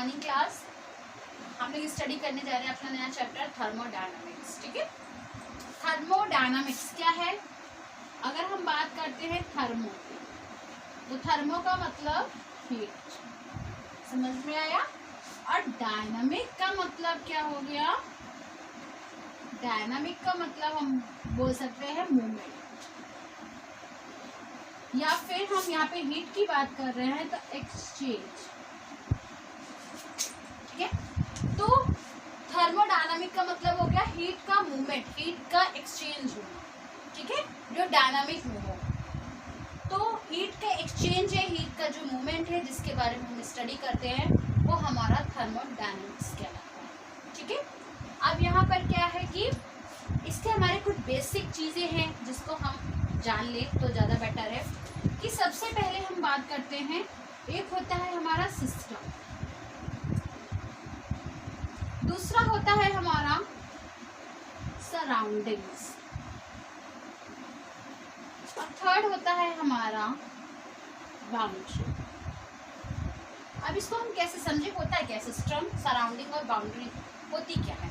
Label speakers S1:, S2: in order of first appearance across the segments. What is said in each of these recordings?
S1: Morning class. हम लोग study करने जा रहे हैं अपना नया चैप्टर थर्मोडायनामिक्स। ठीक है, थर्मोडायनामिक्स क्या है? अगर हम बात करते हैं थर्मो, तो थर्मो का मतलब हीट, समझ में आया? और डायनामिक का मतलब क्या हो गया? डायनामिक का मतलब हम बोल सकते हैं मूवमेंट, या फिर हम यहाँ पे हीट की बात कर रहे हैं तो एक्सचेंज। ठीक है, तो थर्मोडायनामिक का मतलब हो गया हीट का मूवमेंट, हीट का एक्सचेंज होना। ठीक है, जो डायनामिक में हो, तो हीट का एक्सचेंज है, हीट का जो मूवमेंट है जिसके बारे में हम स्टडी करते हैं वो हमारा थर्मोडायनामिक्स कहलाता है। ठीक है, अब यहाँ पर क्या है कि इसके हमारे कुछ बेसिक चीज़ें हैं जिसको हम जान ले तो ज़्यादा बेटर है। कि सबसे पहले हम बात करते हैं, एक होता है हमारा सिस्टम, दूसरा होता है हमारा सराउंडिंग्स, और थर्ड होता है हमारा बाउंड्री। अब इसको हम कैसे समझे, होता है क्या सिस्टम, सराउंडिंग और बाउंड्री होती क्या है?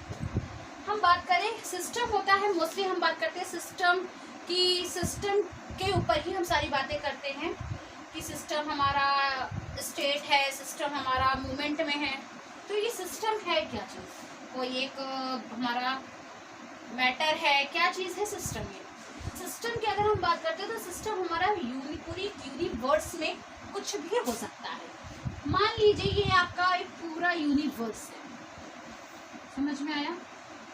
S1: हम बात करें सिस्टम होता है, मोस्टली हम बात करते हैं सिस्टम की, सिस्टम के ऊपर ही हम सारी बातें करते हैं कि सिस्टम हमारा स्टेट है, सिस्टम हमारा मूवमेंट में है। तो ये सिस्टम है क्या चीज़? कोई एक हमारा मैटर है, क्या चीज़ है सिस्टम? ये सिस्टम की अगर हम बात करते हैं तो सिस्टम हमारा पूरी यूनिवर्स में कुछ भी हो सकता है। मान लीजिए ये आपका एक पूरा यूनिवर्स है, समझ में आया?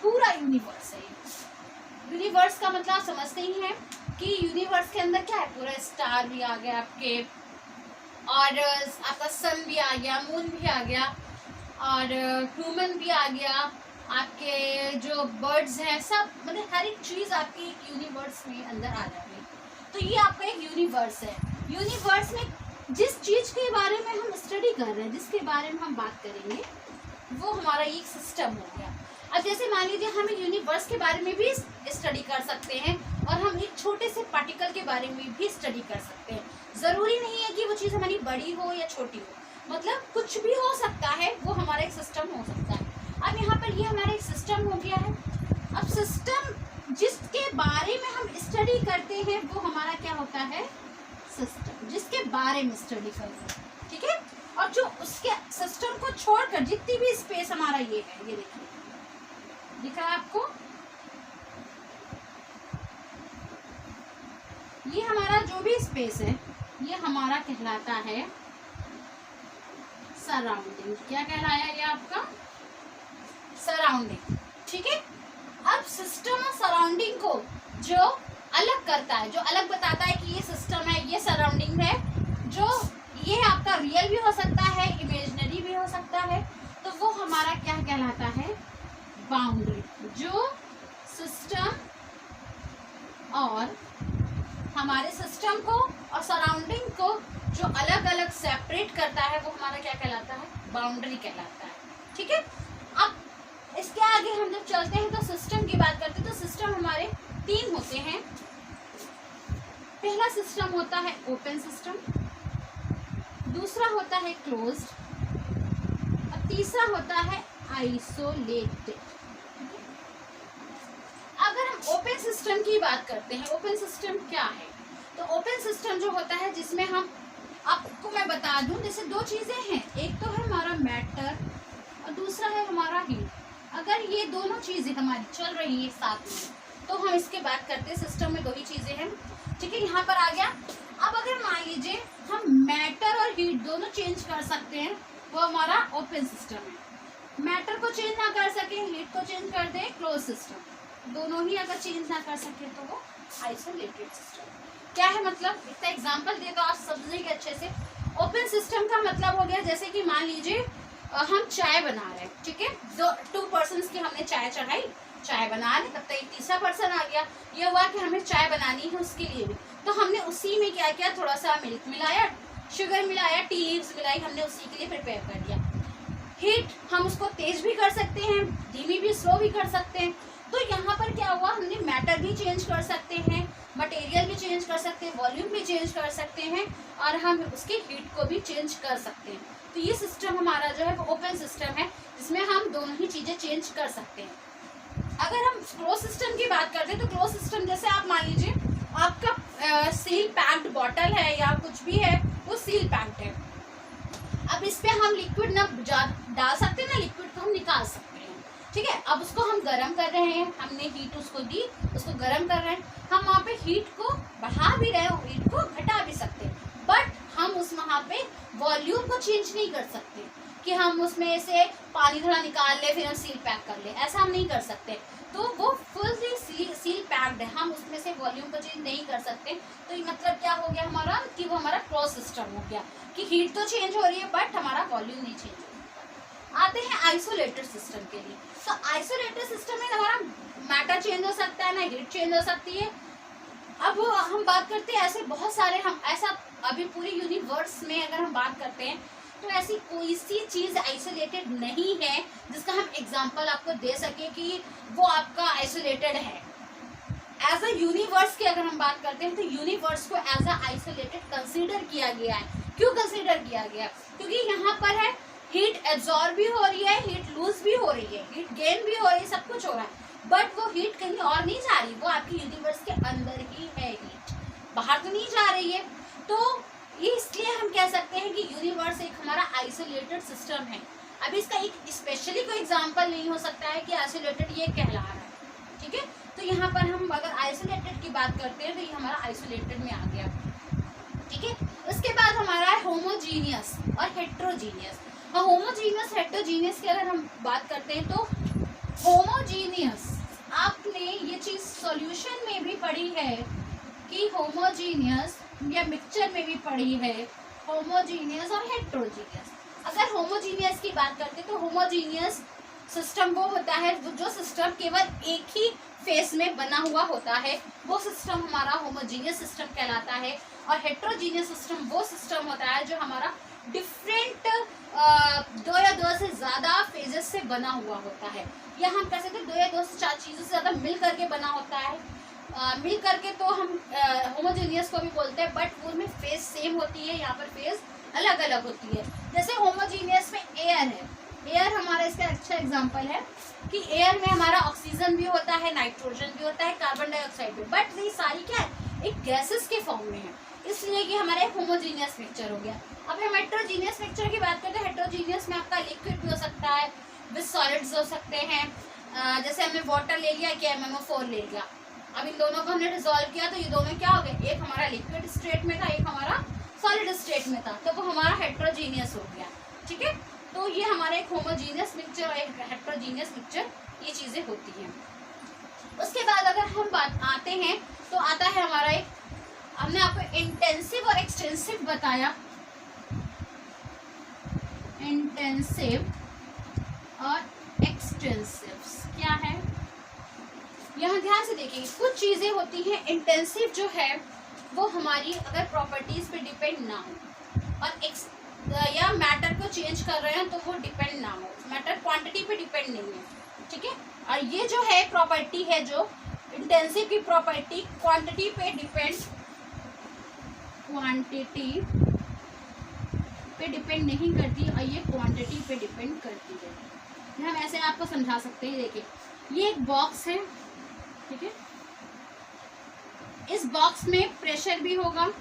S1: पूरा यूनिवर्स है। यूनिवर्स का मतलब आप समझते ही हैं कि यूनिवर्स के अंदर क्या है, पूरा स्टार भी आ गया आपके, और आपका सन भी आ गया, मून भी आ गया, और ह्यूमन भी आ गया, आपके जो बर्ड्स हैं, सब मतलब हर एक चीज़ आपकी एक यूनिवर्स में अंदर आ जाती है। तो ये आपका एक यूनिवर्स है। यूनिवर्स में जिस चीज़ के बारे में हम स्टडी कर रहे हैं, जिसके बारे में हम बात करेंगे, वो हमारा एक सिस्टम हो गया। अब जैसे मान लीजिए हम यूनिवर्स के बारे में भी स्टडी कर सकते हैं, और हम एक छोटे से पार्टिकल के बारे में भी स्टडी कर सकते हैं। ज़रूरी नहीं है कि वो चीज़ हमारी बड़ी हो या छोटी हो, मतलब कुछ भी हो सकता है, वो हमारा एक सिस्टम हो सकता है। अब यहाँ पर ये हमारा एक सिस्टम हो गया है। अब सिस्टम जिसके बारे में हम स्टडी करते हैं वो हमारा क्या होता है? सिस्टम, जिसके बारे में स्टडी करते हैं। ठीक है, और जो उसके सिस्टम को छोड़कर जितनी भी स्पेस हमारा ये है, ये देखिए दिख रहा है आपको, ये हमारा जो भी स्पेस है ये हमारा कहलाता है सराउंडिंग। क्या कहलाया ये आपका? सराउंडिंग। ठीक है, अब सिस्टम और सराउंडिंग को जो अलग करता है, जो अलग बताता है कि ये सिस्टम है, ये सराउंडिंग है, जो ये आपका रियल भी हो सकता है, इमेजिनरी भी हो सकता है, तो वो हमारा क्या कहलाता है? बाउंड्री। जो सिस्टम और हमारे सिस्टम को और सराउंडिंग को जो अलग अलग सेपरेट करता है वो हमारा क्या कहलाता है? बाउंड्री कहलाता है। ठीक है, अब इसके आगे हम जब चलते हैं तो सिस्टम की बात करते हैं, तो सिस्टम हमारे तीन होते हैं। पहला सिस्टम होता है ओपन सिस्टम, दूसरा होता है क्लोज्ड, और तीसरा होता है आइसोलेटेड। अगर हम ओपन सिस्टम की बात करते हैं, ओपन सिस्टम क्या है? तो ओपन सिस्टम जो होता है जिसमें हम, आपको मैं बता दूं, जैसे दो चीज़ें हैं, एक तो है हमारा मैटर और दूसरा है हमारा हीट। अगर ये दोनों चीज़ें हमारी चल रही है साथ में तो हम इसके बात करते हैं सिस्टम में दो ही चीज़ें हैं। ठीक है, यहाँ पर आ गया। अब अगर मान लीजिए हम मैटर और हीट दोनों चेंज कर सकते हैं, वो हमारा ओपन सिस्टम है। मैटर को चेंज ना कर सके, हीट को चेंज कर दे, क्लोज सिस्टम। दोनों ही अगर चेंज ना कर सके तो वो आइसोलेटेड सिस्टम। क्या है मतलब? इसका एग्जांपल दे तो आप समझेंगे अच्छे से। ओपन सिस्टम का मतलब हो गया, जैसे कि मान लीजिए हम चाय बना रहे हैं, ठीक है, टू पर्सन्स की हमने चाय चढ़ाई, चाय बना रहे, तब तक एक तीसरा पर्सन आ गया। ये हुआ कि हमें चाय बनानी है उसके लिए भी, तो हमने उसी में क्या किया, थोड़ा सा मिल्क मिलाया, शुगर मिलाया, टी लीव्स मिलाई, हमने उसी के लिए प्रिपेयर कर दिया। हीट हम उसको तेज भी कर सकते हैं, धीमी भी, स्लो भी कर सकते हैं। तो यहाँ पर क्या हुआ, हमने मैटर भी चेंज कर सकते हैं, मटेरियल भी चेंज कर सकते हैं, वॉल्यूम भी चेंज कर सकते हैं, और हम उसकी हीट को भी चेंज कर सकते हैं। तो ये सिस्टम हमारा जो है वो ओपन सिस्टम है, जिसमें हम दोनों ही चीजें चेंज कर सकते हैं। अगर हम क्लोज सिस्टम की बात करते हैं तो क्लोज सिस्टम जैसे आप मान लीजिए आपका सील पैक्ड बॉटल है या कुछ भी है, वो सील पैक्ड है। अब इस पे हम लिक्विड ना डाल सकते हैं ना, लिक्विड को हम निकाल सकते हैं, ठीक है। अब उसको हम गर्म कर रहे हैं, हमने हीट उसको दी, उसको गर्म कर रहे हैं, हम वहाँ पे हीट को बढ़ा भी रहे हैं, हीट को घटा भी सकते हैं, बट हम उस वहाँ पे वॉल्यूम को चेंज नहीं कर सकते कि हम उसमें से पानी थोड़ा निकाल ले फिर हम सील पैक कर ले, ऐसा हम नहीं कर सकते। तो वो फुल्ली सील पैक्ड है, हम उसमें से वॉल्यूम को चेंज नहीं कर सकते। तो ये मतलब क्या हो गया हमारा कि वो हमारा क्लोज सिस्टम हो गया कि हीट तो चेंज हो रही है बट हमारा वॉल्यूम नहीं चेंज हो रहा। आते हैं आइसोलेटेड सिस्टम के लिए। तो आइसोलेटेड सिस्टम में हमारा मैटर चेंज हो सकता है ना, हीट चेंज हो सकती है। अब हम बात करते हैं ऐसे बहुत सारे, हम ऐसा अभी पूरे यूनिवर्स में अगर हम बात करते हैं तो ऐसी कोई सी चीज आइसोलेटेड नहीं है जिसका हम एग्जांपल आपको दे सके कि वो आपका आइसोलेटेड है। एज अ यूनिवर्स की अगर हम बात करते हैं तो यूनिवर्स को एज अ आइसोलेटेड कंसीडर किया गया है। क्यों कंसीडर किया गया? क्योंकि यहाँ पर है हीट एब्जॉर्ब भी हो रही है, हीट लूज भी हो रही है, हीट गेन भी हो रही है, सब कुछ हो रहा है, बट वो हीट कहीं और नहीं जा रही, वो आपकी यूनिवर्स के अंदर ही है, हीट बाहर तो नहीं जा रही है। तो ये इसलिए हम कह सकते हैं कि यूनिवर्स एक हमारा आइसोलेटेड सिस्टम है। अब इसका एक स्पेशली कोई एग्जांपल नहीं हो सकता है कि आइसोलेटेड ये कहला रहा है, ठीक है। तो यहाँ पर हम अगर आइसोलेटेड की बात करते हैं तो ये हमारा आइसोलेटेड में आ गया, ठीक है। उसके बाद हमारा है होमोजीनियस और हेट्रोजीनियस। और होमोजीनियस हेट्रोजीनियस की अगर हम बात करते हैं तो होमोजीनियस, आपने ये चीज सॉल्यूशन में भी पढ़ी है कि होमोजीनियस या मिक्सचर में भी पढ़ी है, होमोजीनियस और हेट्रोजीनियस। अगर होमोजीनियस की बात करते हैं तो होमोजीनियस सिस्टम वो होता है जो सिस्टम केवल एक ही फेस में बना हुआ होता है, वो सिस्टम हमारा होमोजीनियस सिस्टम कहलाता है। और हेट्रोजीनियस सिस्टम वो सिस्टम होता है जो हमारा डिफरेंट दो या दो से ज़्यादा फेजेस से बना हुआ होता है, या हम कह सकते हैं दो या दो से चार चीज़ों से ज़्यादा मिल करके बना होता है। मिल करके तो हम होमोजीनियस को भी बोलते हैं, बट उनमें फेज सेम होती है, यहाँ पर फेज अलग अलग होती है। जैसे होमोजीनियस में एयर है, एयर हमारा इसका अच्छा एग्जांपल है कि एयर में हमारा ऑक्सीजन भी होता है, नाइट्रोजन भी होता है, कार्बन डाइऑक्साइड भी, बट ये सारी क्या है एक गैसेस के फॉर्म में है, इसलिए कि हमारा एक होमोजीनियस मिक्सचर हो गया। अब हम हेट्रोजीनियस मिक्सचर की बात करते हैं, हेट्रोजीनियस में आपका लिक्विड भी हो सकता है, विद सॉलिड्स हो सकते हैं। जैसे हमने वाटर ले लिया कि MnO4 ले लिया, अब इन दोनों को हमने डिसॉल्व किया तो ये दोनों क्या हो गए, एक हमारा लिक्विड स्टेट में था, एक हमारा सॉलिड स्टेट में था, तो वो हमारा हेट्रोजीनियस हो गया, ठीक है। तो ये हमारा एक होमोजीनियस मिक्सचर और एक हेट्रोजीनियस मिक्सचर, ये चीज़ें होती हैं। उसके बाद अगर हम बात आते हैं तो आता है हमारा एक, हमने आपको इंटेंसिव और एक्सटेंसिव बताया, इंटेंसिव और एक्सटेंसिव क्या है, यहाँ ध्यान से देखिए। कुछ चीज़ें होती हैं इंटेंसिव जो है वो हमारी अगर प्रॉपर्टीज पे डिपेंड ना हो, और या मैटर को चेंज कर रहे हैं तो वो डिपेंड ना हो, मैटर क्वांटिटी पे डिपेंड नहीं है, ठीक है। और ये जो है प्रॉपर्टी है, जो इंटेंसिव की प्रॉपर्टी क्वांटिटी पे डिपेंड, क्वांटिटी पे डिपेंड नहीं करती और ये क्वांटिटी पे डिपेंड करती है। हम ऐसे आपको समझा सकते हैं, देखिए ये एक बॉक्स है, ठीक है, इस बॉक्स में प्रेशर भी होगा,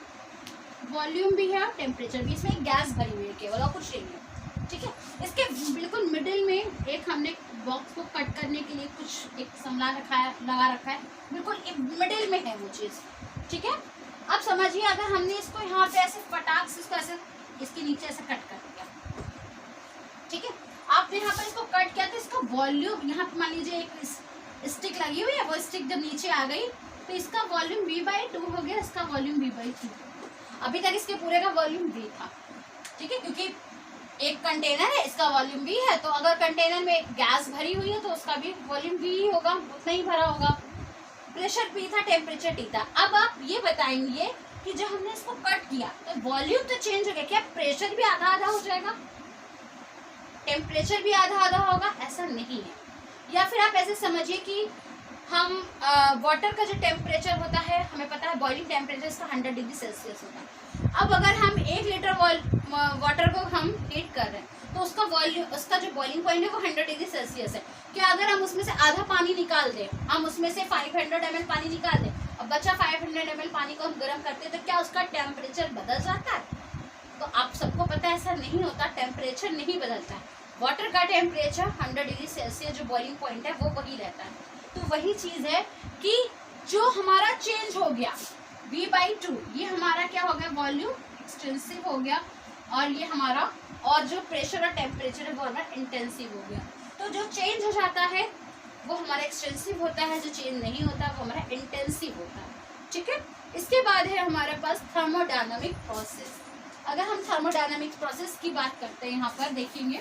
S1: वॉल्यूम भी है और टेम्परेचर भी, इसमें गैस भरी हुई है केवल और कुछ नहीं है, ठीक है। इसके बिल्कुल मिडिल में एक हमने बॉक्स को कट करने के लिए कुछ एक समला रखा है, लगा रखा है, बिल्कुल मिडिल में है वो चीज़, ठीक है। अब समझिए अगर हमने इसको यहाँ पे ऐसे फटाक से इसको ऐसे इसके नीचे ऐसे कट कर दिया, ठीक है, आपने यहाँ पर इसको कट किया तो इसका वॉल्यूम, यहाँ पर मान लीजिए एक स्टिक लगी हुई है, वो स्टिक जब नीचे आ गई तो इसका वॉल्यूम V/2 हो गया, इसका वॉल्यूम V/2। अभी तक इसके पूरे का वॉल्यूम V था, ठीक है, क्योंकि एक कंटेनर है, इसका वॉल्यूम V है, तो अगर कंटेनर में गैस भरी हुई है तो उसका भी वॉल्यूम V ही होगा, उतना ही भरा होगा। प्रेशर P था, टेम्परेचर T था। अब आप ये बताएंगे कि जब हमने इसको कट किया तो वॉल्यूम तो चेंज हो गया, क्या प्रेशर भी आधा आधा हो जाएगा, टेम्परेचर भी आधा आधा होगा? ऐसा नहीं है। या फिर आप ऐसे समझिए कि हम वाटर का जो टेम्परेचर होता है, हमें पता है बॉइलिंग टेम्परेचर इसका 100 डिग्री सेल्सियस होता है। अब अगर हम 1 लीटर वाटर को हम हीट कर रहे हैं तो उसका वॉल्यूम, उसका जो बॉइलिंग पॉइंट है वो 100 डिग्री सेल्सियस है। क्या अगर हम उसमें से आधा पानी निकाल दें, हम उसमें से 500 ml पानी निकाल दें और बचा 500 ml पानी को हम गर्म करते हैं तो क्या उसका टेम्परेचर बदल जाता है? तो आप सबको पता है ऐसा नहीं होता, टेम्परेचर नहीं बदलता है। वाटर का टेम्परेचर 100 डिग्री सेल्सियस जो बॉइलिंग पॉइंट है वो वही रहता है। तो वही चीज़ है कि जो हमारा चेंज हो गया V/2, ये हमारा क्या हो गया, वॉल्यूम एक्सटेंसिव हो गया, और ये हमारा, और जो प्रेशर और टेम्परेचर है वो हमारा इंटेंसिव हो गया। तो जो चेंज हो जाता है वो हमारा एक्सटेंसिव होता है, जो चेंज नहीं होता वो हमारा इंटेंसिव होता है। ठीक है, इसके बाद है हमारे पास थर्मोडायनामिक प्रोसेस। अगर हम थर्मोडायनामिक प्रोसेस की बात करते हैं, यहाँ पर देखेंगे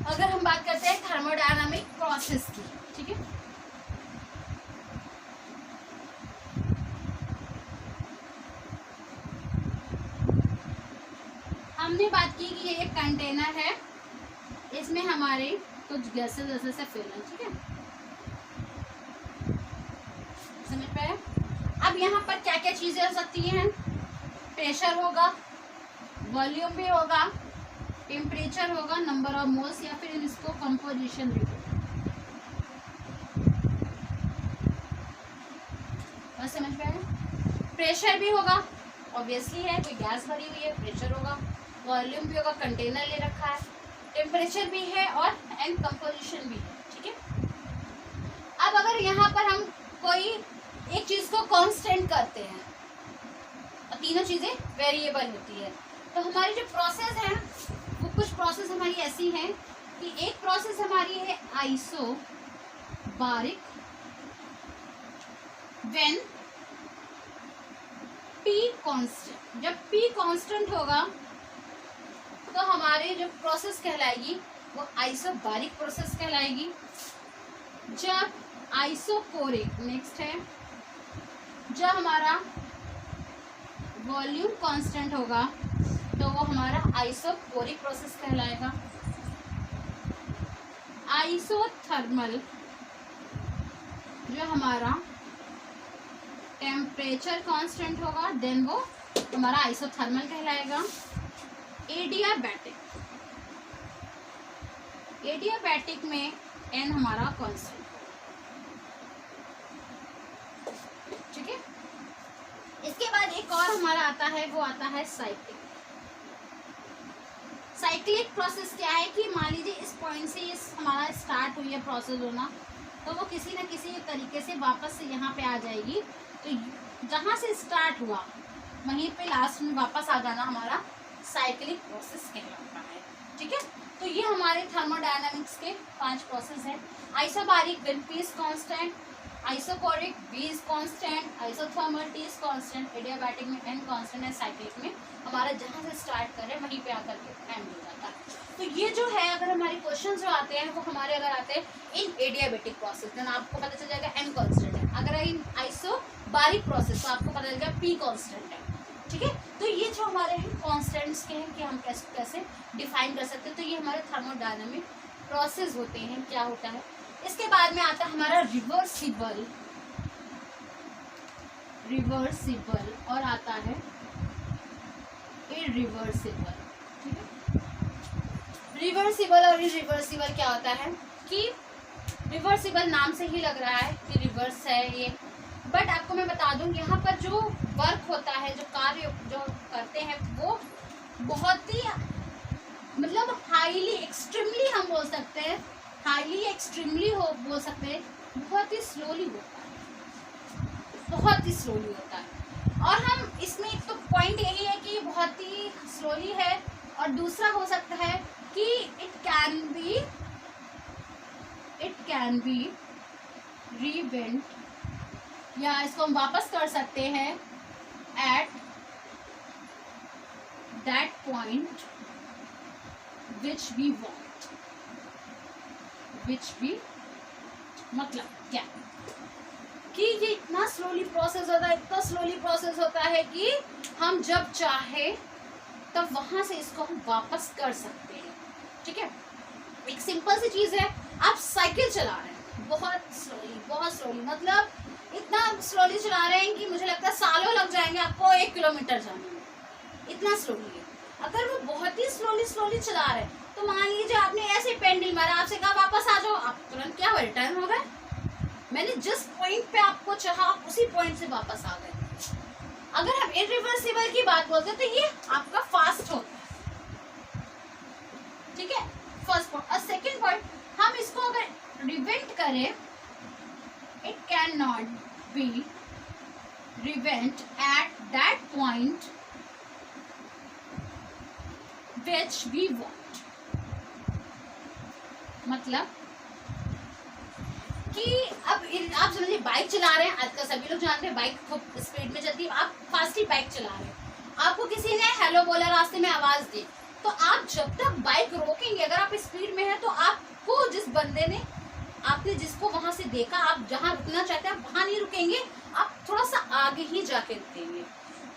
S1: अगर हम बात करते हैं थर्मोडायनामिक प्रोसेस की, ठीक है, हमने बात की कि ये एक कंटेनर है, इसमें हमारे कुछ गैसेस ऐसे से फिल है, ठीक है, समझ पाए? अब यहाँ पर क्या क्या चीजें हो सकती हैं, प्रेशर होगा, वॉल्यूम भी होगा, टेम्परेचर होगा, नंबर ऑफ मोल्स, या फिर इसको कंपोजिशन भी होगा। बस समझ में आया? प्रेशर भी होगा, ऑब्वियसली है, कोई गैस भरी हुई है, प्रेशर होगा, वॉल्यूम भी होगा, कंटेनर ले रखा है, टेम्परेचर भी है, और एंड कंपोजिशन भी है। ठीक है, अब अगर यहाँ पर हम कोई एक चीज को कांस्टेंट करते हैं और तीनों चीजें वेरिएबल होती है, तो हमारी जो प्रोसेस है वो कुछ प्रोसेस हमारी ऐसी हैं कि एक प्रोसेस हमारी है आइसोबारिक, व्हेन P कांस्टेंट। जब P कांस्टेंट होगा तो हमारी जो प्रोसेस कहलाएगी वो आइसोबारिक प्रोसेस कहलाएगी। जब आइसोकोरिक, नेक्स्ट है, जब हमारा वॉल्यूम कांस्टेंट होगा तो वो हमारा आइसोकोरिक प्रोसेस कहलाएगा। आइसोथर्मल, जो हमारा टेम्परेचर कांस्टेंट होगा देन वो हमारा आइसोथर्मल कहलाएगा। एडियाबैटिक, एडियाबैटिक में N हमारा कांस्टेंट, ठीक है। इसके बाद एक और हमारा आता है, वो आता है साइक्लिक। साइक्लिक प्रोसेस क्या है कि मान लीजिए इस पॉइंट से इस हमारा स्टार्ट हुई है प्रोसेस होना, तो वो किसी न किसी तरीके से वापस से यहाँ पे आ जाएगी। तो जहाँ से स्टार्ट हुआ वहीं पे लास्ट में वापस आ जाना हमारा साइक्लिक प्रोसेस कहलाता है। ठीक है, तो ये हमारे थर्मोडायनामिक्स के 5 प्रोसेस हैं। Isobaric when P is constant, isochoric V is constant, isothermal T is constant, adiabatic में N कांस्टेंट है, साइक्लिक में हमारा जहाँ से स्टार्ट करें वहीं पे आकर के एंड हो जाता है। तो ये जो है अगर हमारे क्वेश्चन जो आते हैं वो हमारे अगर आते हैं इन एडियाबैटिक प्रोसेस तो आपको पता चल जाएगा N कांस्टेंट है। अगर इन आइसोबारिक प्रोसेस तो आपको पता चल जाएगा P कांस्टेंट है। ठीक है, तो ये जो हमारे हैं कॉन्स्टेंट्स के हैं कि हम कैसे डिफाइन कर सकते हैं। तो ये हमारे थर्मोडायनामिक प्रोसेस होते हैं, क्या होता है। इसके बाद में आता है हमारा रिवर्सिबल, रिवर्सिबल और आता है इरिवर्सिबल। ठीक है, रिवर्सिबल और इरिवर्सिबल क्या होता है कि रिवर्सिबल नाम से ही लग रहा है कि रिवर्स है ये, बट आपको मैं बता दूं यहाँ पर जो वर्क होता है, जो कार्य जो करते हैं वो बहुत ही मतलब हाईली एक्सट्रीमली हम बोल सकते हैं, हाईली एक्सट्रीमली हो बोल सकते हैं, बहुत ही स्लोली होता है, बहुत ही स्लोली होता है। और हम इसमें एक तो पॉइंट यही है कि बहुत ही स्लोली है, और दूसरा हो सकता है कि इट कैन बी रीवेंट, या इसको हम वापस कर सकते हैं at that point which we want. Which भी, मतलब क्या कि ये इतना स्लोली प्रोसेस होता है, इतना स्लोली प्रोसेस होता है कि हम जब चाहे तब वहां से इसको हम वापस कर सकते हैं। ठीक है, एक सिंपल सी चीज है, आप साइकिल चला रहे हैं बहुत स्लोली, मतलब इतना स्लोली चला रहे हैं कि मुझे लगता है सालों लग जाएंगे आपको 1 किलोमीटर जाने में, इतना स्लोली है। अगर वो बहुत ही स्लोली चला रहे हैं तो मान लीजिए आपने ऐसे पेंडल मारा, आपसे कहा वापस आ जाओ, आप तुरंत क्या हुआ, रिटर्न हो गए। मैंने जिस पॉइंट पे आपको चाहा उसी पॉइंट से वापस आ गए। अगर हम इरिवर्सिबल की बात बोलते हैं तो ये आपका फास्ट होता है। ठीक है, फर्स्ट पॉइंट। और सेकंड पॉइंट, हम इसको अगर रिवेंट करें, it can not be revert at that point which we want. मतलब कि अब आप समझिए बाइक चला रहे हैं, आजकल सभी लोग जानते हैं बाइक खूब स्पीड में चलती है, आप फास्टली बाइक चला रहे हैं, आपको किसी ने हेलो बोला, रास्ते में आवाज दी, तो आप जब तक बाइक रोकेंगे, अगर आप स्पीड में हैं तो आपको जिस बंदे ने, आपने जिसको वहां से देखा, आप जहां रुकना चाहते हैं आप वहां नहीं रुकेंगे, आप थोड़ा सा आगे ही जाके रुकेंगे।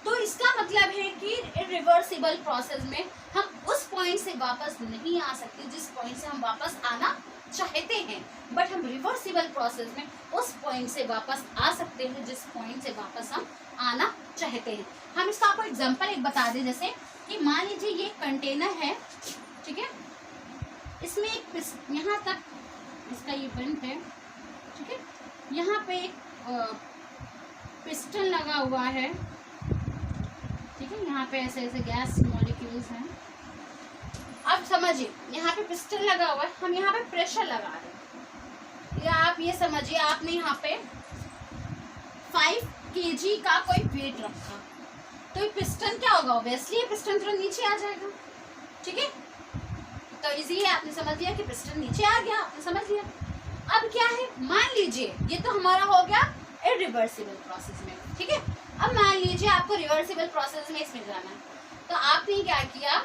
S1: तो इसका मतलब है कि रिवर्सिबल प्रोसेस में हम उस पॉइंट से वापस नहीं आ सकते जिस पॉइंट से हम वापस आना चाहते हैं, बट हम रिवर्सिबल प्रोसेस में उस पॉइंट से वापस आ सकते हैं जिस पॉइंट से वापस हम आना चाहते हैं। हम इसका आपको एग्जांपल एक बता दें, जैसे कि मान लीजिए ये कंटेनर है, ठीक है, इसमें एक यहाँ तक इसका ये बंद है, ठीक है, यहाँ पे एक पिस्टन लगा हुआ है, ठीक है, यहाँ पे ऐसे ऐसे गैस मॉलिक्यूल्स हैं। अब समझिए यहाँ पे पिस्टन लगा हुआ है, हम यहाँ पे प्रेशर लगा रहे हैं, या आप ये समझिए आपने यहाँ पे 5 kg का कोई वेट रखा, तो ये पिस्टन क्या होगा, ऑब्वियसली ये पिस्टन थोड़ा नीचे आ जाएगा। ठीक है, तो इजी है, आपने समझ लिया कि पिस्टन नीचे आ गया, आपने समझ लिया। अब क्या है, मान लीजिए ये तो हमारा हो गया इरिवर्सिबल प्रोसेस में। ठीक है, अब मान लीजिए आपको रिवर्सिबल प्रोसेस में इसमें जाना है, तो आपने क्या किया,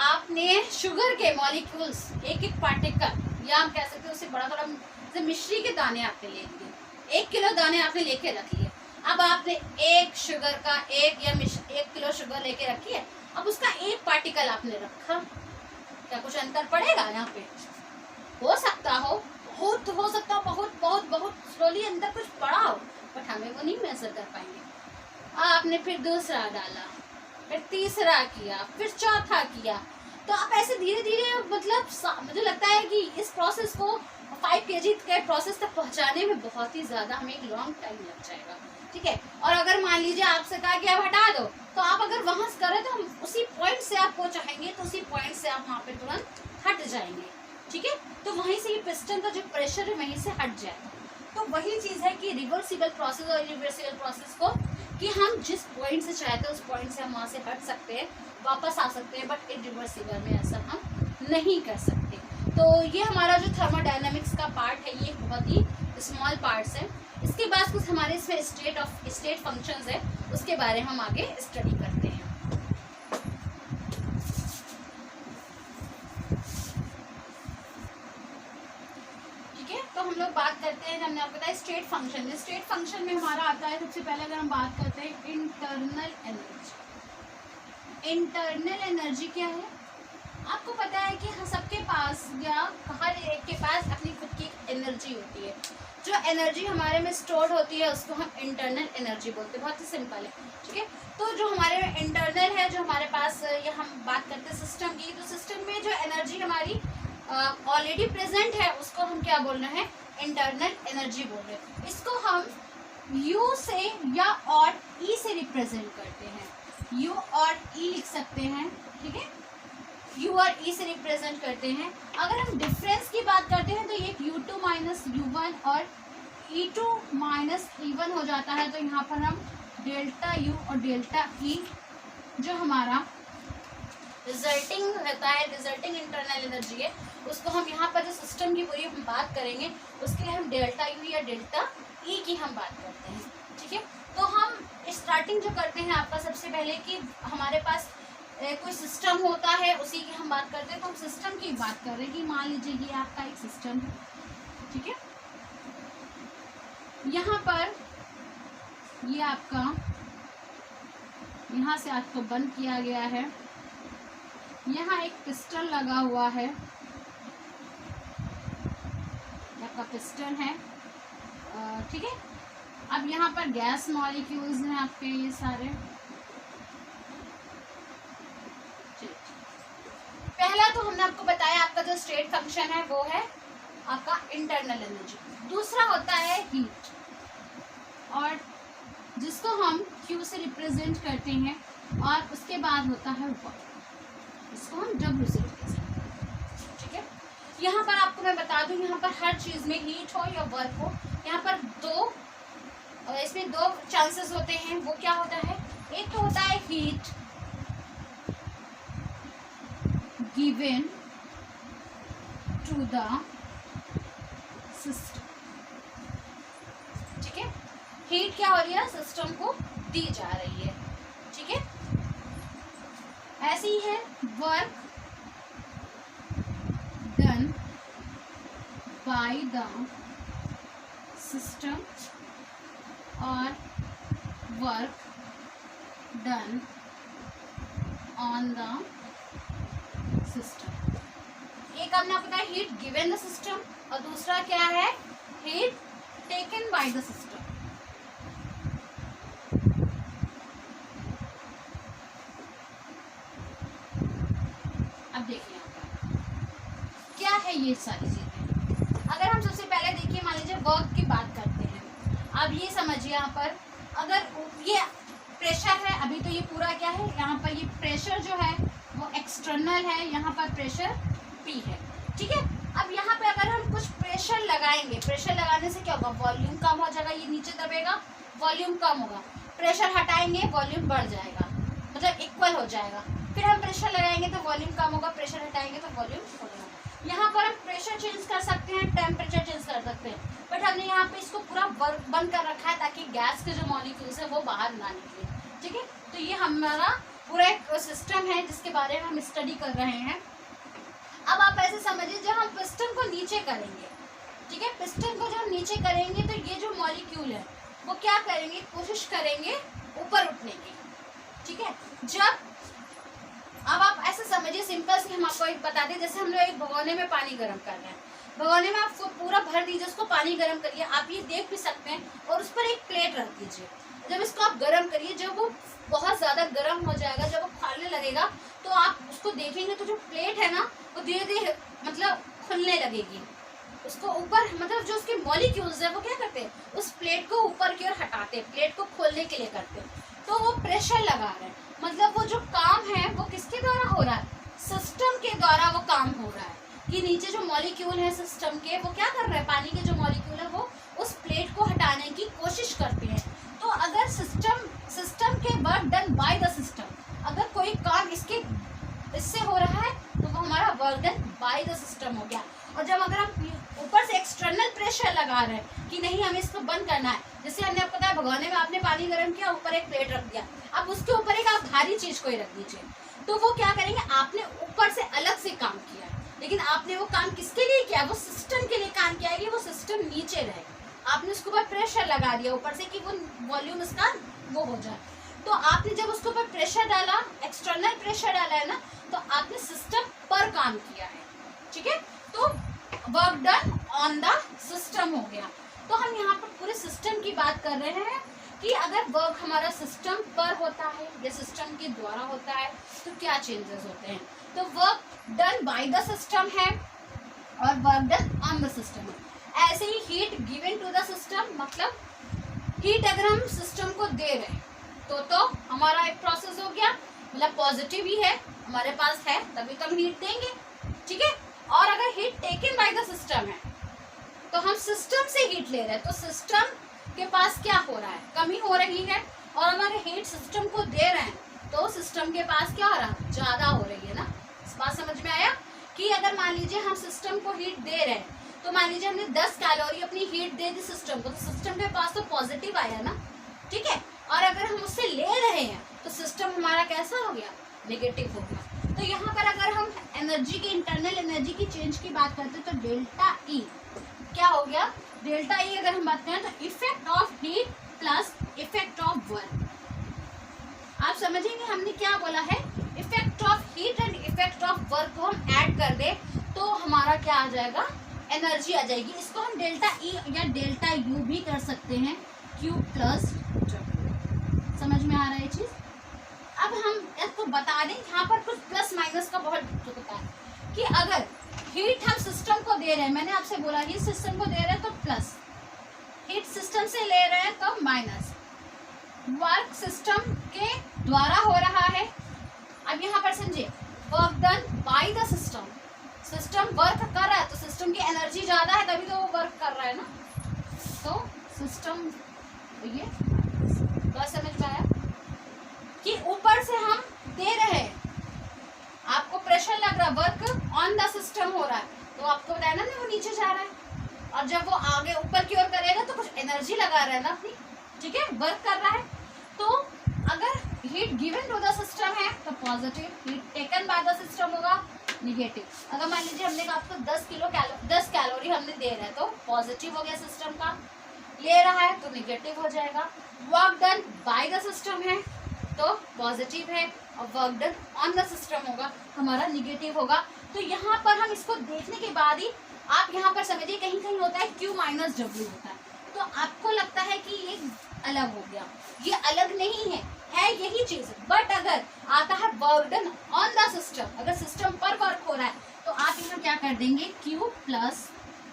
S1: आपने शुगर के मॉलिक्यूल्स एक एक पार्टिकल, या हम कह सकते हैं उससे बड़ा थोड़ा, जैसे मिश्री के दाने आपने ले लिए, 1 किलो दाने आपने लेके रख लिए। अब आपने एक शुगर का 1 किलो शुगर लेके रखी है, अब उसका एक पार्टिकल आपने रखा, क्या कुछ अंतर पड़ेगा? यहाँ पे हो सकता हो, बहुत हो सकता हो, बहुत बहुत बहुत स्लोली अंदर कुछ पड़ा हो, बट हमें वो नहीं मेजर कर पाएंगे। आपने फिर दूसरा डाला, फिर तीसरा किया, फिर चौथा किया, तो आप ऐसे धीरे धीरे, मतलब मुझे लगता है कि इस प्रोसेस को 5 kg के प्रोसेस तक पहुंचाने में बहुत ही ज्यादा हमें एक लॉन्ग टाइम लग जाएगा। ठीक है, और अगर मान लीजिए आपसे कहा कि अब हटा दो, तो आप अगर वहां से करें तो हम उसी पॉइंट से आपको चाहेंगे तो उसी पॉइंट से आप वहां पे तुरंत हट जाएंगे। ठीक है, तो वहीं से ये पिस्टन का जो प्रेशर है वहीं से हट जाएगा। तो वही चीज है कि रिवर्सिबल प्रोसेस और इरिवर्सिबल प्रोसेस को, कि हम जिस पॉइंट से चाहते हैं उस पॉइंट से हम वहाँ से हट सकते हैं, वापस आ सकते हैं, बट इरिवर्सिबल में ऐसा हम नहीं कर सकते। तो ये हमारा जो थर्मोडायनामिक्स का पार्ट है ये बहुत ही स्मॉल पार्ट्स है। इसके बाद कुछ हमारे इसमें स्टेट फंक्शंस है, उसके बारे में हम आगे स्टडी करते हैं। ठीक है, तो हम लोग बात करते हैं, हमने आपको बताया स्टेट फंक्शन। स्टेट फंक्शन में हमारा आता है, सबसे पहले अगर हम बात करते हैं इंटरनल एनर्जी। इंटरनल एनर्जी क्या है? आपको पता है कि सबके पास या हर एक के पास अपनी खुद की एनर्जी होती है। जो एनर्जी हमारे में स्टोर होती है उसको हम इंटरनल एनर्जी बोलते हैं। बहुत ही सिंपल है। ठीक है, तो जो हमारे इंटरनल है, जो हमारे पास, ये हम बात करते हैं सिस्टम की, तो सिस्टम में जो एनर्जी हमारी ऑलरेडी प्रेजेंट है उसको हम क्या बोल रहे हैं? इंटरनल एनर्जी बोल रहे हैं। इसको हम यू से या और ई से रिप्रेजेंट करते हैं। यू और ई लिख सकते हैं। ठीक है, यू और ई से रिप्रेजेंट करते हैं। अगर हम डिफरेंस की बात करते हैं तो ये U2 माइनस U1 और E2 माइनस E1 हो जाता है। तो यहाँ पर हम डेल्टा U और डेल्टा E जो हमारा रिजल्टिंग रहता है, रिजल्टिंग इंटरनल एनर्जी है, उसको हम यहाँ पर जो सिस्टम की पूरी हम बात करेंगे उसके लिए हम डेल्टा U या डेल्टा E की हम बात करते हैं। ठीक है, तो हम स्टार्टिंग जो करते हैं आपका सबसे पहले कि हमारे पास कोई सिस्टम होता है, उसी की हम बात करते हैं। तो हम सिस्टम की बात कर रहे हैं कि मान लीजिए ये आपका एक सिस्टम है। ठीक है। यहाँ पर ये आपका यहाँ से आपको बंद किया गया है, यहाँ एक पिस्टन लगा हुआ है, आपका पिस्टन है, ठीक है। अब यहाँ पर गैस मॉलिक्यूल्स हैं आपके ये सारे। पहला तो हमने आपको बताया आपका जो स्टेट फंक्शन है वो है आपका इंटरनल एनर्जी। दूसरा होता है हीट, और जिसको हम Q से रिप्रेजेंट करते हैं, और उसके बाद होता है वर्क, इसको हम W से रिप्रेजेंट करते हैं, ठीक है। यहाँ पर आपको मैं बता दूं, यहाँ पर हर चीज में हीट हो या वर्क हो, यहाँ पर इसमें दो चांसेस होते हैं। वो क्या होता है, एक तो होता है heat given to the system, ठीक है। हीट क्या हो रही है, सिस्टम को दी जा रही है, ठीक है। ऐसे ही है work done by the system और work done on the system. एक हमने आपको बताया हीट गिवन द सिस्टम, और दूसरा क्या है, heat taken by the system. अब देखिए यहाँ पर क्या है ये सारी चीजें। अगर हम सबसे पहले देखिए, मान लीजिए वर्क की बात करते हैं। अब ये समझिए, यहाँ पर अगर ये प्रेशर है, अभी तो ये पूरा क्या है, यहाँ पर ये प्रेशर जो है वो एक्सटर्नल है, यहाँ पर प्रेशर P है, ठीक है। अब यहाँ पे अगर हम कुछ प्रेशर लगाएंगे, प्रेशर लगाने से क्या होगा, वॉल्यूम कम हो जाएगा, ये नीचे दबेगा, वॉल्यूम कम होगा। प्रेशर हटाएंगे, वॉल्यूम बढ़ जाएगा, मतलब इक्वल हो जाएगा। फिर हम प्रेशर लगाएंगे तो वॉल्यूम कम होगा, प्रेशर हटाएंगे तो वॉल्यूम बढ़ेगा। यहाँ पर हम प्रेशर चेंज कर सकते हैं, टेम्परेचर चेंज कर सकते हैं, बट हमने यहाँ पे इसको पूरा बंद कर रखा है ताकि गैस के जो मॉलिक्यूल्स है वो बाहर ना निकले, ठीक है। तो ये हमारा पूरा एक सिस्टम है जिसके बारे में हम स्टडी कर रहे हैं। अब आप ऐसे समझिए, जब हम पिस्टन को नीचे करेंगे, ठीक है, पिस्टन को जब हम नीचे करेंगे तो ये जो मॉलिक्यूल है वो क्या करेंगे, कोशिश करेंगे ऊपर उठने की, ठीक है। जब अब आप ऐसे समझिए, सिंपल से हम आपको एक बता दें, जैसे हम लोग एक भगोने में पानी गर्म कर रहे हैं, भगोने में आप पूरा भर दीजिए, उसको पानी गर्म करिए, आप ये देख भी सकते हैं, और उस पर एक प्लेट रख दीजिए। जब इसको आप गर्म करिए, जब वो बहुत ज़्यादा गर्म हो जाएगा, जब वो खाने लगेगा, तो आप उसको देखेंगे तो जो प्लेट है ना वो धीरे धीरे मतलब खुलने लगेगी। उसको ऊपर मतलब जो उसके मॉलिक्यूल्स है वो क्या करते हैं, उस प्लेट को ऊपर की ओर हटाते हैं, प्लेट को खोलने के लिए करते हैं। तो वो प्रेशर लगा रहे हैं, मतलब वो जो काम है वो किसके द्वारा हो रहा है, सिस्टम के द्वारा वो काम हो रहा है। कि नीचे जो मॉलिक्यूल है सिस्टम के, वो क्या कर रहे हैं, पानी के जो मॉलिक्यूल है वो उस प्लेट को हटाने की कोशिश करते हैं। तो अगर सिस्टम के work done by the system, अगर कोई काम इससे हो रहा है तो वो हमारा work done by the system हो गया। और जब अगर हम ऊपर से एक्सटर्नल प्रेशर लगा रहे हैं कि नहीं हमें इसको बंद करना है, जैसे हमने आपको बताया भगोने में आपने पानी गर्म किया, ऊपर एक प्लेट रख दिया, अब उसके ऊपर एक आप भारी चीज कोई रख दीजिए, तो वो क्या करेंगे, आपने ऊपर से अलग से काम किया है, लेकिन आपने वो काम किसके लिए किया, वो सिस्टम के लिए काम किया है कि वो सिस्टम नीचे रहे। आपने उसके ऊपर प्रेशर लगा दिया ऊपर से कि वो वॉल्यूम इसका वो हो जाए। तो आपने जब उसके ऊपर प्रेशर डाला, एक्सटर्नल प्रेशर डाला है ना, तो आपने सिस्टम पर काम किया है, ठीक है। तो work done on the system हो गया। तो हम यहाँ पर पूरे सिस्टम की बात कर रहे हैं कि अगर वर्क हमारा सिस्टम पर होता है या सिस्टम के द्वारा होता है तो क्या चेंजेस होते हैं। तो work done by the system है और work done on the system है। ऐसे ही heat given to the system, मतलब हीट अगर हम सिस्टम को दे रहे हैं तो हमारा एक प्रोसेस हो गया, मतलब पॉजिटिव ही है, हमारे पास है तभी तो हम हीट देंगे, ठीक है। और अगर heat taken by the system है तो हम सिस्टम से हीट ले रहे हैं, तो सिस्टम के पास क्या हो रहा है, कमी हो रही है, और हमारे हीट सिस्टम को दे रहे हैं तो सिस्टम के पास क्या हो रहा है, ज्यादा हो रही है ना। इस बात समझ में आया कि अगर मान लीजिए हम सिस्टम को हीट दे रहे हैं, तो मान लीजिए हमने 10 कैलोरी अपनी हीट दे दी सिस्टम को, तो सिस्टम के पास तो पॉजिटिव आया ना, ठीक है। और अगर हम उससे ले रहे हैं तो सिस्टम हमारा कैसा हो गया, नेगेटिव हो गया। तो यहाँ पर अगर हम एनर्जी की, इंटरनल एनर्जी की चेंज की बात करते हैं तो डेल्टा ई क्या हो गया, डेल्टा ई अगर हम बात करें तो effect of heat plus effect of work. आप समझेंगे हमने क्या बोला है, effect of heat and effect of work को हम ऐड कर दे तो हमारा क्या आ जाएगा, एनर्जी आ जाएगी। इसको हम डेल्टा ई या डेल्टा यू भी कर सकते हैं, क्यू प्लस डब्ल्यू। समझ में आ रहा है चीज। अब हम इसको बता दें, यहाँ पर कुछ प्लस माइनस का बहुत दिक्कत होता है कि अगर हीट हम सिस्टम को दे रहे हैं, मैंने आपसे बोला हीट सिस्टम को दे रहे हैं तो प्लस, हीट सिस्टम से ले रहे हैं तो माइनस, वर्क सिस्टम के द्वारा हो रहा है। अब यहाँ पर समझिए, work done by the system, system work कर रहा है तो सिस्टम की एनर्जी ज्यादा है तभी तो वो वर्क कर रहा है ना, तो सिस्टम ये बस समझ में आया कि ऊपर से हम दे रहे हैं, आपको प्रेशर लग रहा है, वर्क ऑन द सिस्टम हो रहा है तो आपको बताया ना वो नीचे जा रहा है, और जब वो आगे ऊपर की ओर करेगा तो कुछ एनर्जी लगा रहा है ना अपनी, ठीक है, वर्क कर रहा है। तो अगर heat given to the system है तो positive, heat taken by the system होगा निगेटिव। अगर मान लीजिए हमने कहा आपको 10 कैलोरी हमने दे रहे हैं तो पॉजिटिव हो गया, सिस्टम का ले रहा है तो निगेटिव हो जाएगा। Work done by the system है तो पॉजिटिव है, और work done on the system होगा हमारा निगेटिव होगा। तो यहाँ पर हम इसको देखने के बाद ही आप यहाँ पर समझिए, कहीं कहीं होता है Q माइनस डब्ल्यू होता है, तो आपको लगता है कि ये अलग हो गया, ये अलग नहीं है यही चीज। बट अगर आता है work done on the system, अगर सिस्टम पर वर्क हो रहा है तो आप यहाँ क्या कर देंगे, Q प्लस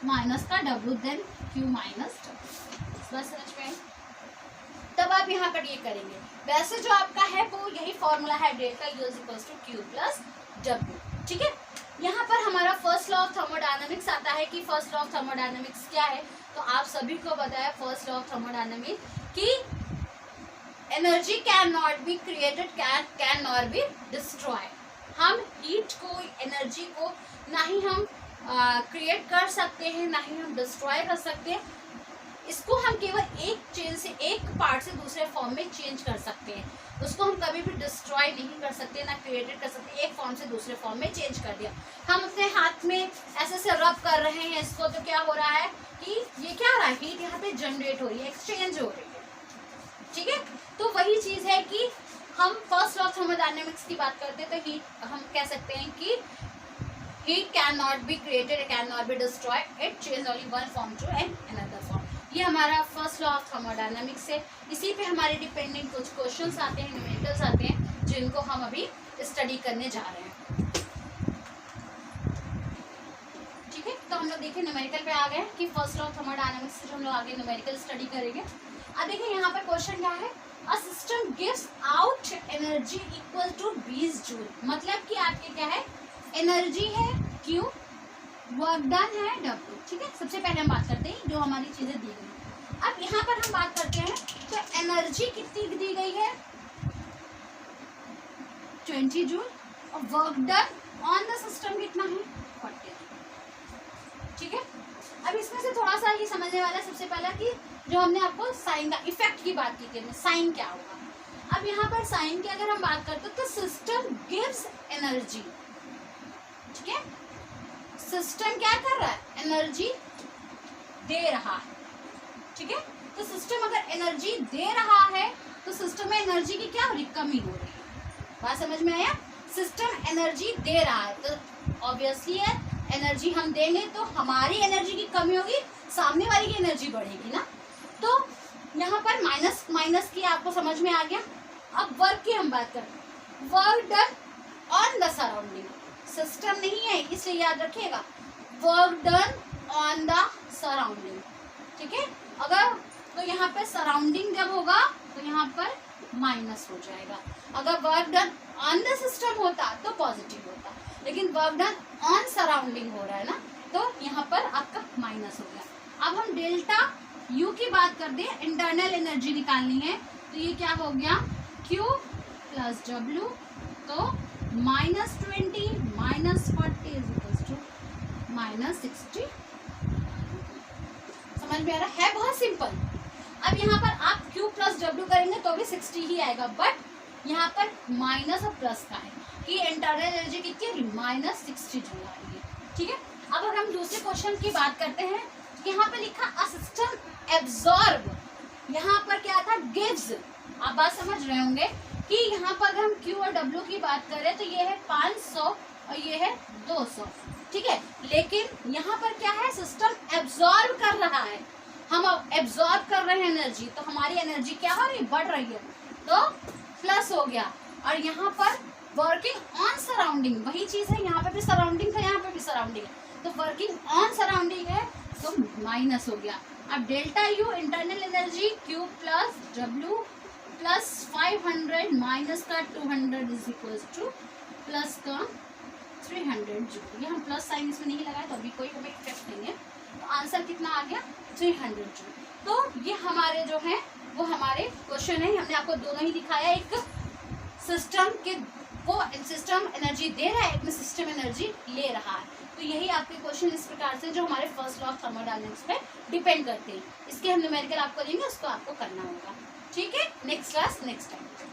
S1: माइनस का W, then Q minus W. बस समझ में, तब आप यहाँ पर ये करेंगे। वैसे जो आपका है वो यही फॉर्मूला है, delta U is equals to Q plus W, ठीक है। यहाँ पर हमारा फर्स्ट लॉ ऑफ थर्मोडायनामिक्स आता है कि फर्स्ट लॉ ऑफ थर्मोडायनामिक्स क्या है, तो आप सभी को बताया फर्स्ट लॉ ऑफ थर्मोडायनामिक्स कि energy can not be created, can not be destroyed. हम हीट को, एनर्जी को ना ही हम क्रिएट कर सकते हैं ना ही हम डिस्ट्रॉय कर सकते हैं, इसको हम केवल एक चेंज से, एक पार्ट से दूसरे फॉर्म में चेंज कर सकते हैं, उसको हम कभी भी डिस्ट्रॉय नहीं कर सकते ना क्रिएटेड कर सकते। एक फॉर्म से दूसरे फॉर्म में चेंज कर दिया, हम अपने हाथ में ऐसे से रब कर रहे हैं इसको, तो क्या हो रहा है कि ये क्या हो रहा है, हीट यहाँ पे जनरेट हो रही है, एक्सचेंज हो रही है, ठीक है। तो वही चीज है कि हम फर्स्ट लॉ ऑफ थर्मोडायनेमिक्स की बात करते हैं तो हीट हम कह सकते हैं कि heat can not be created, can not be destroyed, it change only one form to an another form. ये हमारा फर्स्ट लॉ ऑफ थर्मोडायनामिक्स है। इसी पे हमारे डिपेंडिंग कुछ क्वेश्चंस आते हैं, न्यूमेरिकल्स आते हैं, जिनको हम अभी स्टडी करने जा रहे हैं, ठीक है। तो हम लोग देखिए न्यूमेरिकल पे आ गए कि फर्स्ट लॉ ऑफ थर्मोडायनामिक्स से हम लोग आगे न्यूमेरिकल स्टडी करेंगे। अब देखिए यहाँ पर क्वेश्चन क्या है, a system gives out energy equal to 20 joule, मतलब कि आपके क्या है, एनर्जी है Q, वर्क डन है W, ठीक है। सबसे पहले हम बात करते हैं जो हमारी चीजें दी गई। अब यहाँ पर हम बात करते हैं तो एनर्जी कितनी दी गई है, 20 जूल, और work done on the system कितना है, 40, ठीक है। अब इसमें से थोड़ा सा ये समझने वाला है, सबसे पहला कि जो हमने आपको साइन का इफेक्ट की बात की थी, साइन क्या होगा। अब यहाँ पर साइन की अगर हम बात करते हैं तो सिस्टम गिव्स एनर्जी, ठीक है, सिस्टम क्या कर रहा है, एनर्जी दे रहा है, ठीक है। तो सिस्टम अगर एनर्जी दे रहा है तो सिस्टम में एनर्जी की क्या हो रही, कमी हो रही है। बात समझ में आया, सिस्टम एनर्जी दे रहा है तो ऑब्वियसली है एनर्जी हम देंगे तो हमारी एनर्जी की कमी होगी, सामने वाली की एनर्जी बढ़ेगी ना। तो यहाँ पर माइनस माइनस की आपको समझ में आ गया। अब वर्क की हम बात करें, work done on the surrounding, system नहीं है इसलिए याद रखिएगा, work done on the surrounding, ठीक है। अगर तो यहाँ पर सराउंडिंग जब होगा तो यहाँ पर माइनस हो जाएगा, अगर work done on the system होता तो पॉजिटिव होता, लेकिन वर्क डन ऑन सराउंडिंग हो रहा है ना, तो यहाँ पर आपका माइनस हो गया। अब हम डेल्टा यू की बात करते हैं, इंटरनल एनर्जी निकालनी है, तो ये क्या हो गया, Q प्लस डब्ल्यू, तो -20 - 40 इज इक्वल्स टू -60। समझ में आ रहा है, बहुत सिंपल। अब यहाँ पर आप Q प्लस डब्ल्यू करेंगे तो भी 60 ही आएगा, बट यहाँ पर माइनस और प्लस का है कि इंटरनल एनर्जी कितनी है, -60 जूल आएगी, ठीक है। अब अगर हम दूसरे क्वेश्चन की बात करते हैं यहाँ पे लिखा अ सिस्टम एब्जॉर्ब, यहाँ पर क्या था गिव्स। आप बात समझ रहे होंगे कि यहाँ पर अगर हम Q और W की बात करें तो ये है 500 और ये है 200, ठीक है। लेकिन यहाँ पर क्या है, सिस्टम एब्जॉर्ब कर रहा है, हम अब एब्जॉर्ब कर रहे हैं एनर्जी, तो हमारी एनर्जी क्या हो रही, बढ़ रही है, तो प्लस हो गया। और यहाँ पर वर्किंग ऑन सराउंडिंग, वही चीज है, यहाँ पर भी सराउंडिंग था, यहाँ पर भी सराउंडिंग है, तो वर्किंग ऑन सराउंडिंग है तो माइनस हो गया। अब delta U internal energy Q plus W plus 500 minus का 200 इज इक्वल टू प्लस का 300 जूल। ये हम प्लस साइन इसमें नहीं लगाए तो अभी कोई हमें इफेक्ट नहीं है, तो आंसर कितना आ गया 300 जूल। तो ये हमारे जो है वो हमारे क्वेश्चन है, हमने आपको दोनों ही दिखाया, एक सिस्टम के वो सिस्टम एनर्जी दे रहा है, एक में सिस्टम एनर्जी ले रहा है। तो यही आपके क्वेश्चन इस प्रकार से जो हमारे फर्स्ट लॉ ऑफ थर्मोडायनेमिक्स पे डिपेंड करते हैं। इसके हम न्यूमेरिकल आपको देंगे, उसको आपको करना होगा, ठीक है। Next class next time.